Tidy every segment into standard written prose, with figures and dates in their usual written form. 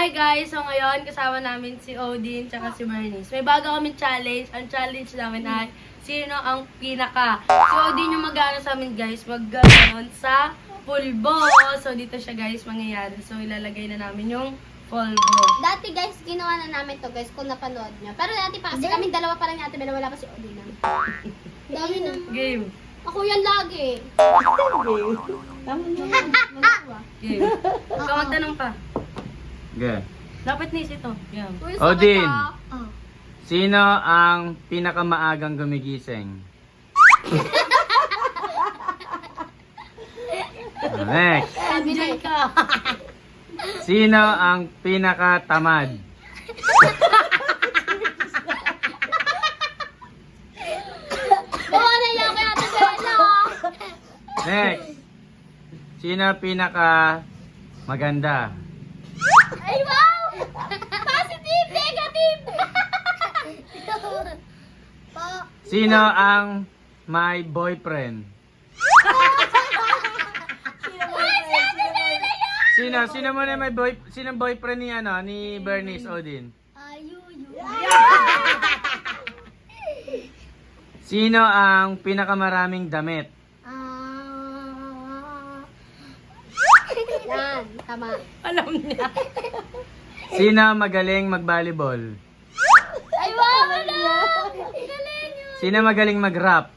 Hi guys! So ngayon, kasama namin si Odin tsaka si Bernice. May bago kaming challenge. Ang challenge namin ay sino ang pinaka. Si Odin yung mag-ano sa amin guys, mag-ganon sa pulbo. So dito siya guys mangyayari. So ilalagay na namin yung pulbo. Dati guys, ginawa na namin to guys kung napanood nyo. Pero dati pa kasi kaming dalawa pa lang natin, pero wala pa si Odin na. Dami naman. Game. Ako yan lagi. Game. Ikaw magtanong pa. Okay. Dapat nis ito. Yan. Uy, Odin. sakit ah. Sino ang pinakamaagang gumigising? Next. Sabi na Diyan ka. Sino ang pinakatamad? Bawa na yan kaya ito Bella. Next. Sino pinaka maganda? Ay wow! Positive, negative! Pa. Sino ang may boyfriend? Sino mo na may sino ang boyfriend ni ni Bernice Odin? Ayuyu. Sino ang pinakamaraming damit? Yan, tama. Alam niya. Sino magaling mag-volleyball? Ay wow! Wala! Galing yun! Sino magaling mag-rap?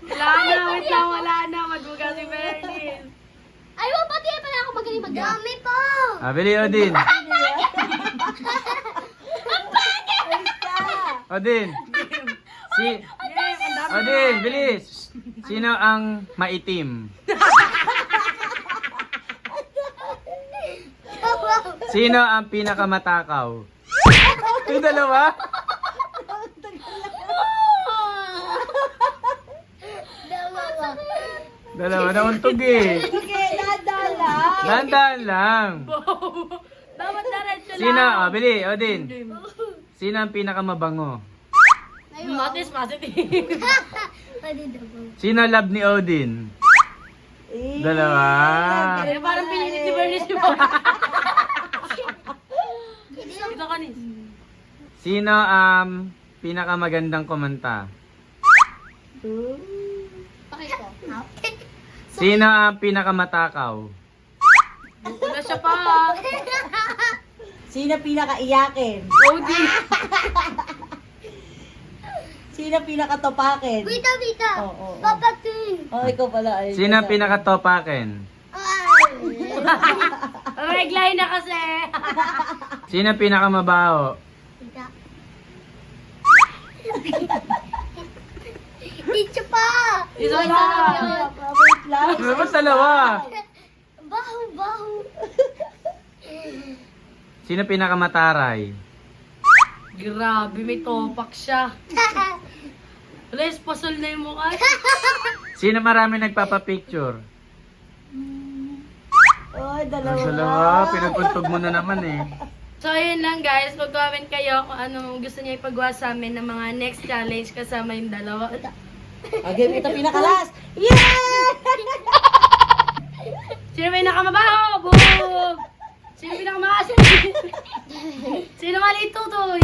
Wala na. Magbuga si Bernice. Ay wow! Pati pala ako magaling mag-dami po! Bili Odin. Odin. Odin, bilis. Sino ang maitim? Sino ang pinakamatakaw? Yung dalawa? Dalawa na untog eh. Dahan-dahan lang. Dapat diretso lang. Sino? Bili, Odin. Sino ang pinakamabango? Ay wow! Matis, positive. Pwede daw. Sino love ni Odin? Dalawa. Parang pinilit ni Bernice mo. Ito ka nis. Sino pinakamagandang kumanta? Pakito. Sino ang pinakamatakaw? Wala siya pa. Sino pinakaiyakin? Odin. Sino pinakatopakin? Wita, wita! Oo. Papating! Oh, ikaw pala. Ay, Sino ang pinakatopakin? Reglahin na kasi. Sino ang pinakamabaho? Wita. Itcha pa! Isa Wait, pa. Wait lang. Dapat dalawa. Baho, baho! Sino pinakamataray? Grabe, may topak siya. Les, pasol na yung mukha. Sino marami nagpapapicture? Oh, dalawa. Dalawa, pinupuntog mo na naman eh. So, yun lang guys. Mag-comment kayo kung ano gusto niya ipagawa sa amin ng mga next challenge kasama yung dalawa. Okay, ito pinakalas. Yeah! Sino may nakamabaho? Boom! Sino pinakamaasin? Sino maliit tutoy?